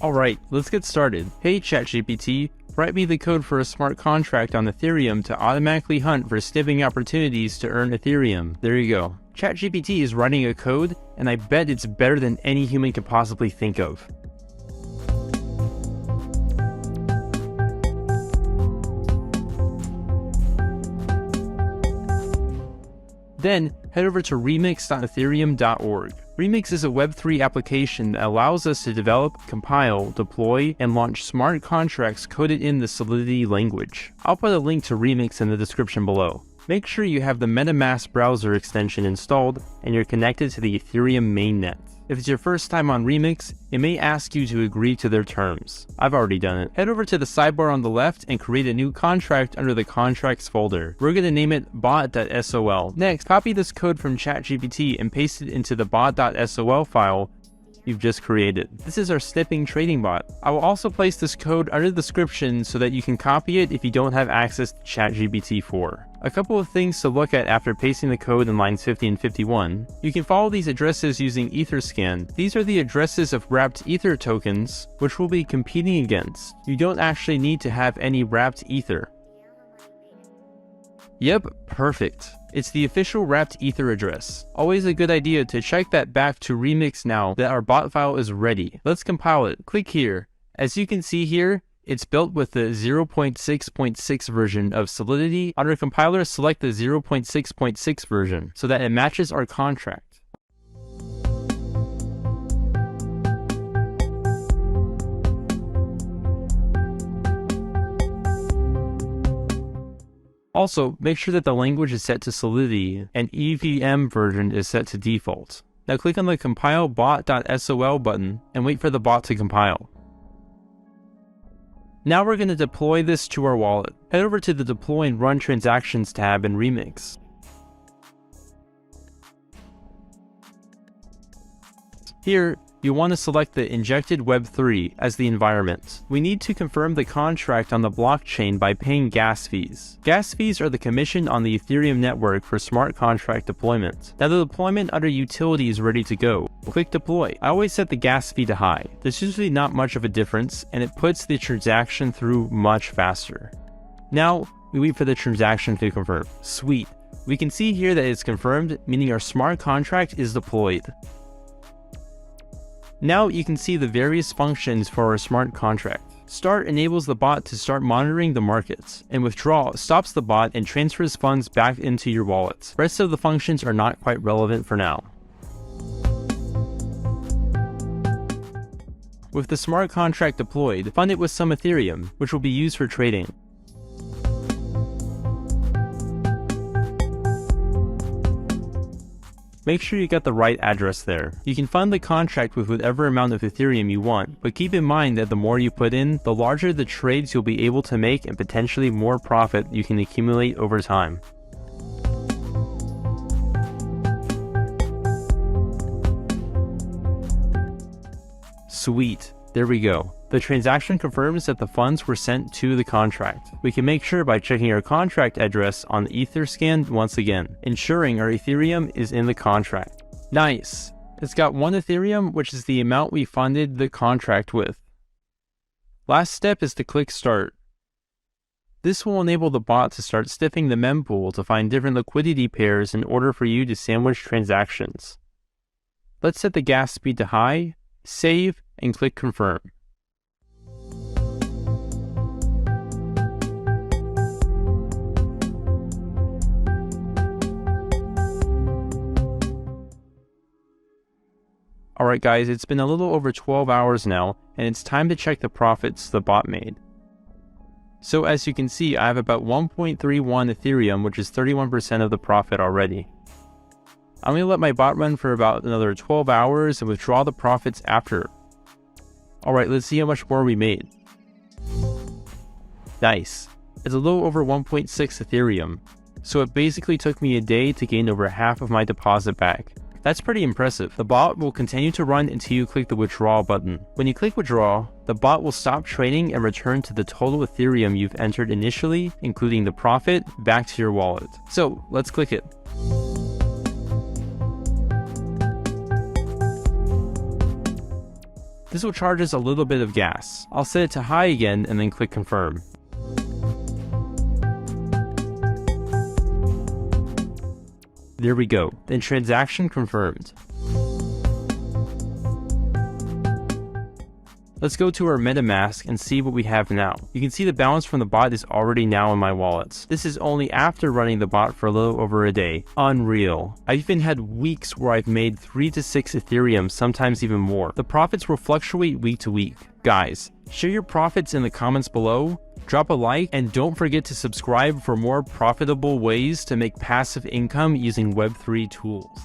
Alright, let's get started. Hey ChatGPT, write me the code for a smart contract on Ethereum to automatically hunt for sniffing opportunities to earn Ethereum. There you go. ChatGPT is writing a code, and I bet it's better than any human could possibly think of. Then, head over to remix.ethereum.org. Remix is a Web3 application that allows us to develop, compile, deploy, and launch smart contracts coded in the Solidity language. I'll put a link to Remix in the description below. Make sure you have the MetaMask browser extension installed and you're connected to the Ethereum mainnet. If it's your first time on Remix, it may ask you to agree to their terms. I've already done it. Head over to the sidebar on the left and create a new contract under the contracts folder. We're going to name it bot.sol. Next, copy this code from ChatGPT and paste it into the bot.sol file you've just created. This is our sniffing trading bot. I will also place this code under the description so that you can copy it if you don't have access to ChatGPT 4. A couple of things to look at after pasting the code in lines 50 and 51. You can follow these addresses using Etherscan. These are the addresses of wrapped Ether tokens, which we'll be competing against. You don't actually need to have any wrapped Ether. Yep, perfect. It's the official wrapped Ether address. Always a good idea to check that back to Remix now that our bot file is ready. Let's compile it. Click here. As you can see here, it's built with the 0.6.6 version of Solidity. Under compiler, select the 0.6.6 version so that it matches our contract. Also, make sure that the language is set to Solidity and EVM version is set to default. Now click on the compile bot.sol button and wait for the bot to compile. Now we're going to deploy this to our wallet. Head over to the Deploy and Run Transactions tab in Remix. Here, you want to select the injected Web3 as the environment. We need to confirm the contract on the blockchain by paying gas fees. Gas fees are the commission on the Ethereum network for smart contract deployment. Now the deployment under utility is ready to go. Click deploy. I always set the gas fee to high. There's usually not much of a difference and it puts the transaction through much faster. Now we wait for the transaction to confirm. Sweet. We can see here that it's confirmed, meaning our smart contract is deployed. Now you can see the various functions for our smart contract. Start enables the bot to start monitoring the markets, and withdraw stops the bot and transfers funds back into your wallet. Rest of the functions are not quite relevant for now. With the smart contract deployed, fund it with some Ethereum, which will be used for trading. Make sure you got the right address there. You can fund the contract with whatever amount of Ethereum you want, but keep in mind that the more you put in, the larger the trades you'll be able to make and potentially more profit you can accumulate over time. Sweet. There we go. The transaction confirms that the funds were sent to the contract. We can make sure by checking our contract address on the Etherscan once again, ensuring our Ethereum is in the contract. Nice! It's got 1 Ethereum, which is the amount we funded the contract with. Last step is to click Start. This will enable the bot to start sniffing the mempool to find different liquidity pairs in order for you to sandwich transactions. Let's set the gas speed to high, save, and click Confirm. Alright guys, it's been a little over 12 hours now, and it's time to check the profits the bot made. So as you can see, I have about 1.31 Ethereum, which is 31% of the profit already. I'm going to let my bot run for about another 12 hours and withdraw the profits after. Alright, let's see how much more we made. Nice. It's a little over 1.6 Ethereum, so it basically took me a day to gain over half of my deposit back. That's pretty impressive. The bot will continue to run until you click the withdraw button. When you click withdraw, the bot will stop trading and return to the total Ethereum you've entered initially, including the profit, back to your wallet. So let's click it. This will charge us a little bit of gas. I'll set it to high again and then click confirm. There we go, then transaction confirmed. Let's go to our MetaMask and see what we have now. You can see the balance from the bot is already now in my wallets. This is only after running the bot for a little over a day. Unreal. I've even had weeks where I've made 3 to 6 Ethereum, sometimes even more. The profits will fluctuate week to week. Guys, share your profits in the comments below, drop a like, and don't forget to subscribe for more profitable ways to make passive income using Web3 tools.